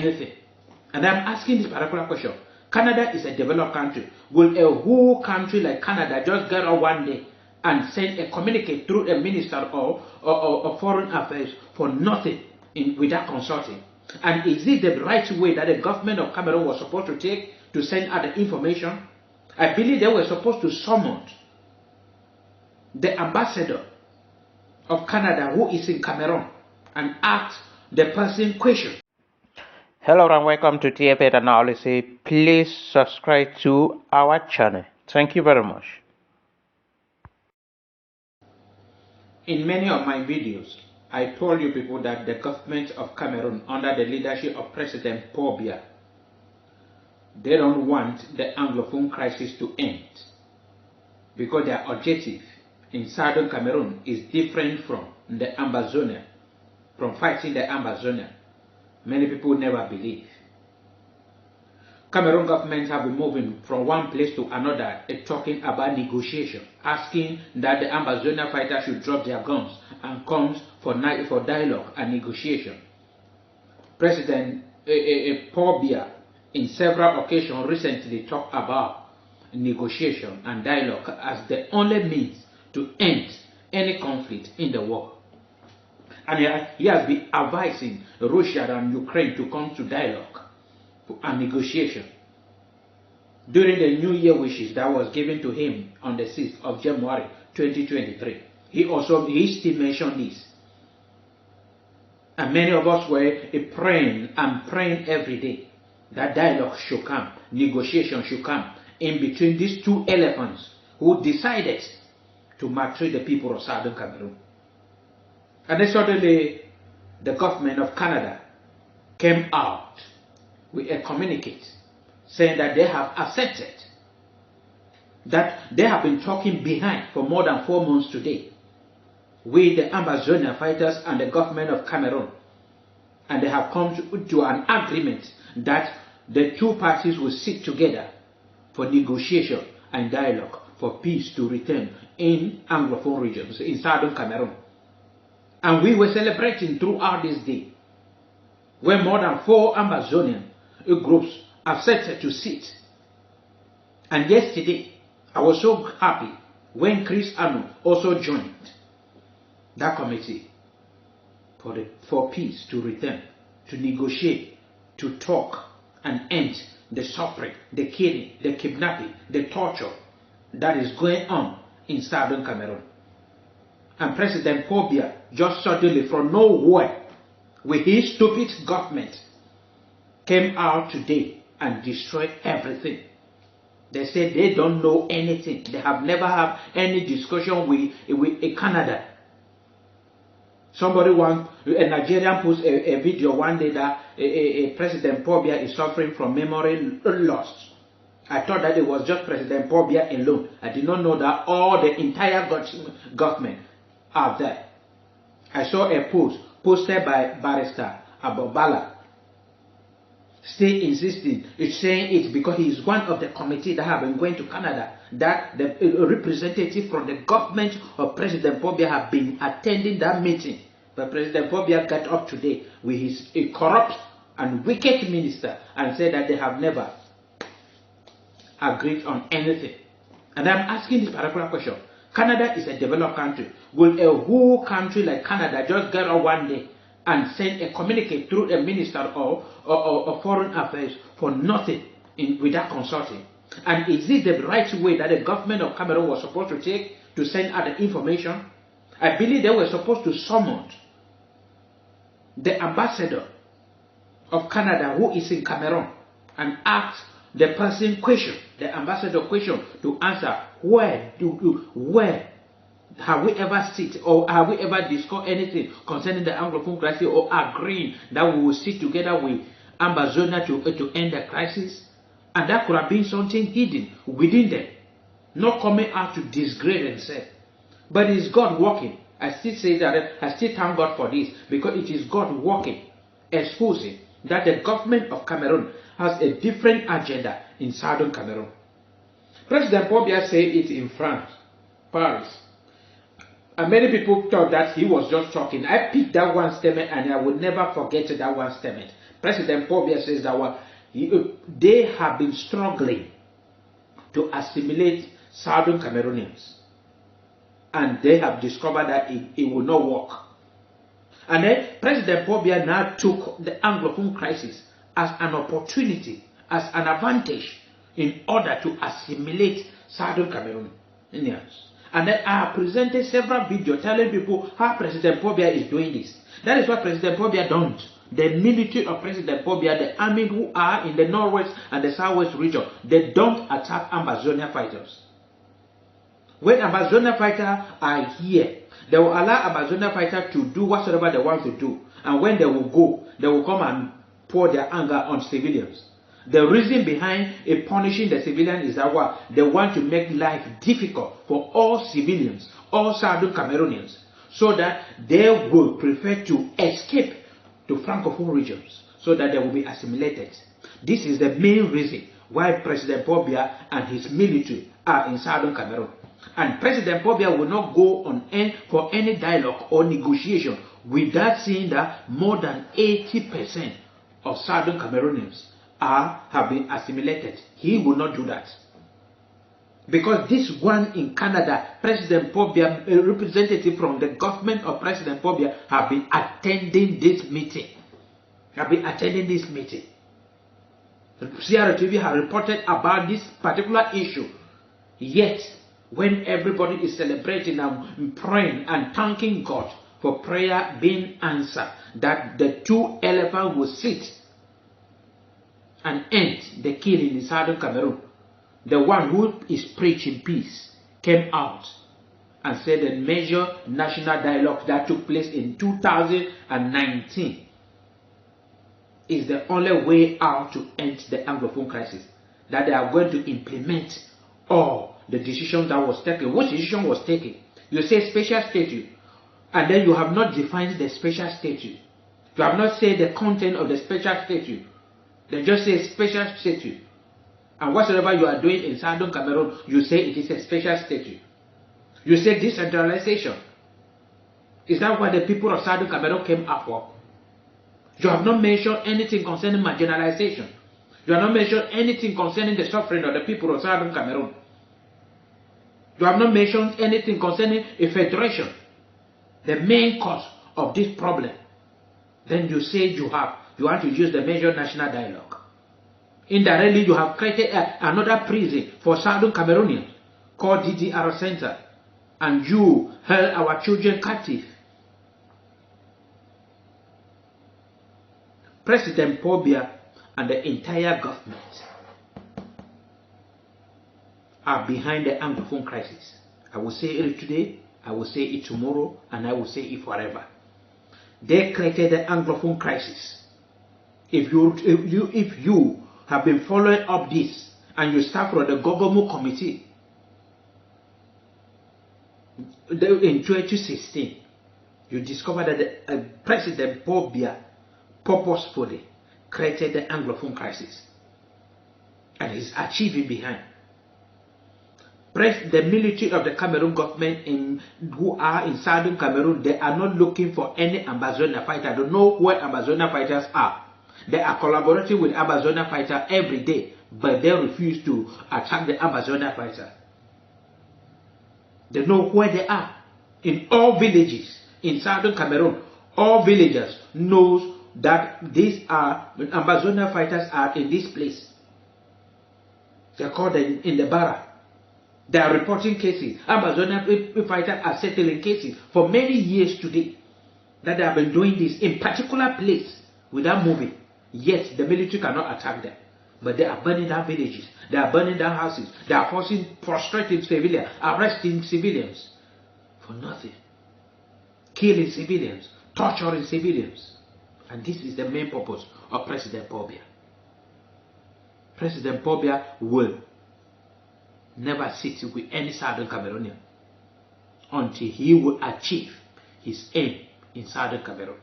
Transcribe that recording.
anything. And I'm asking this particular question. Canada is a developed country. Will a whole country like Canada just get up one day and send a communique through a minister or foreign affairs for nothing without consulting? And is it the right way that the government of Cameroon was supposed to take to send out the information? I believe they were supposed to summon the ambassador of Canada who is in Cameroon and ask the person question. Hello and welcome to TFA Analysis. Please subscribe to our channel. Thank you very much. In many of my videos, I told you people that the government of Cameroon under the leadership of President Biya, they don't want the Anglophone crisis to end because their objective in southern Cameroon is different from the Ambazonia, from fighting the Ambazonia. Many people never believe. Cameroon government have been moving from one place to another, talking about negotiation, asking that the Ambazonia fighters should drop their guns and come for dialogue and negotiation. President Biya in several occasions recently talked about negotiation and dialogue as the only means to end any conflict in the world. And he has been advising Russia and Ukraine to come to dialogue and negotiation. During the New Year wishes that was given to him on the 6th of January 2023, he still mentioned this. And many of us were praying every day that dialogue should come, negotiation should come in between these two elephants who decided to maltreat the people of southern Cameroon. And then suddenly, the government of Canada came out with a communique saying that they have accepted that they have been talking behind for more than 4 months today with the Ambazonia fighters and the government of Cameroon. And they have come to an agreement that the two parties will sit together for negotiation and dialogue for peace to return in Anglophone regions, in southern Cameroon. And we were celebrating throughout this day when more than 4 Amazonian groups accepted to sit. And yesterday, I was so happy when Chris Anu also joined that committee for peace to return, to negotiate, to talk and end the suffering, the killing, the kidnapping, the torture that is going on in southern Cameroon. And President Biya just suddenly from nowhere with his stupid government came out today and destroyed everything. They said they don't know anything. They have never had any discussion with Canada. Somebody a Nigerian posted a video one day that President Biya is suffering from memory loss. I thought that it was just President Biya alone. I did not know that all the entire government are there. I saw a post posted by Barrister Abobala still insisting, it's saying it because he is one of the committee that have been going to Canada, that the representative from the government of President Biya have been attending that meeting. But President Biya got up today with his corrupt and wicked minister and said that they have never agreed on anything. And I'm asking this particular question. Canada is a developed country. Will a whole country like Canada just get up one day and send a communique through a minister or foreign affairs for nothing without consulting? And is it the right way that the government of Cameroon was supposed to take to send out the information? I believe they were supposed to summon the ambassador of Canada who is in Cameroon and ask the person question, the ambassador question, to answer where have we ever sit or have we ever discussed anything concerning the Anglophone crisis or agreeing that we will sit together with Ambazonia to end the crisis? And that could have been something hidden within them, not coming out to disgrace themselves. But it's God working. I still say that I still thank God for this because it is God working, exposing that the government of Cameroon has a different agenda in southern Cameroon. President Biya said it in France, Paris. And many people thought that he was just talking. I picked that one statement and I will never forget that one statement. President Paul Biya says that they have been struggling to assimilate Southern Cameroonians, and they have discovered that it will not work. And then President Paul Biya now took the Anglophone crisis as an opportunity, as an advantage, in order to assimilate Southern Cameroonians. And then I presented several videos telling people how President Paul Biya is doing this. That is what President Paul Biya don't. The military of President Paul Biya, the army who are in the northwest and the southwest region, they don't attack Ambazonia fighters. When Ambazonia fighters are here, they will allow Ambazonia fighters to do whatsoever they want to do. And when they will go, they will come and pour their anger on civilians. The reason behind punishing the civilian is that they want to make life difficult for all civilians, all Southern Cameroonians, so that they will prefer to escape to Francophone regions, so that they will be assimilated. This is the main reason why President Paul Biya and his military are in Southern Cameroon. And President Paul Biya will not go on for any dialogue or negotiation without seeing that more than 80% of Southern Cameroonians have been assimilated. He will not do that. Because this one in Canada, President Paul Biya, a representative from the government of President Paul Biya, have been attending this meeting. CRTV have reported about this particular issue. Yet, when everybody is celebrating and praying and thanking God for prayer being answered, that the two elephants will sit and end the killing in Southern Cameroon, the one who is preaching peace came out and said the major national dialogue that took place in 2019 is the only way out to end the Anglophone crisis. That they are going to implement all the decisions that was taken. Which decision was taken? You say special statute, and then you have not defined the special statute. You have not said the content of the special statute. They just say special statute. And whatsoever you are doing in Southern Cameroon, you say it is a special statute. You say decentralization. Is that what the people of Southern Cameroon came up for? You have not mentioned anything concerning marginalization. You have not mentioned anything concerning the suffering of the people of Southern Cameroon. You have not mentioned anything concerning a federation, the main cause of this problem. Then you say you want to use the major national dialogue. Indirectly, you have created another prison for Southern Cameroonians called DDR Center, and you held our children captive. President Paul Biya and the entire government are behind the Anglophone crisis. I will say it today, I will say it tomorrow, and I will say it forever. They created the Anglophone crisis. If you have been following up this and you start from the Gogomo Committee in 2016, you discover that President Paul Biya purposefully created the Anglophone crisis and is achieving behind. The military of the Cameroon government who are in Southern Cameroon, they are not looking for any Ambazonia fighter. They know where Ambazonia fighters are. They are collaborating with Ambazonia fighters every day, but they refuse to attack the Ambazonia fighter. They know where they are. In all villages in Southern Cameroon, all villagers knows that these are Ambazonia fighters are in this place. They are called in the Barra. They are reporting cases. Amazonia fighters are settling cases for many years today that they have been doing this in particular place without moving. Yet the military cannot attack them. But they are burning down villages. They are burning down houses. They are frustrating civilians, arresting civilians for nothing. Killing civilians, torturing civilians. And this is the main purpose of President Paul Biya. President Paul Biya will never sit with any Southern Cameroonian until he will achieve his aim in Southern Cameroon.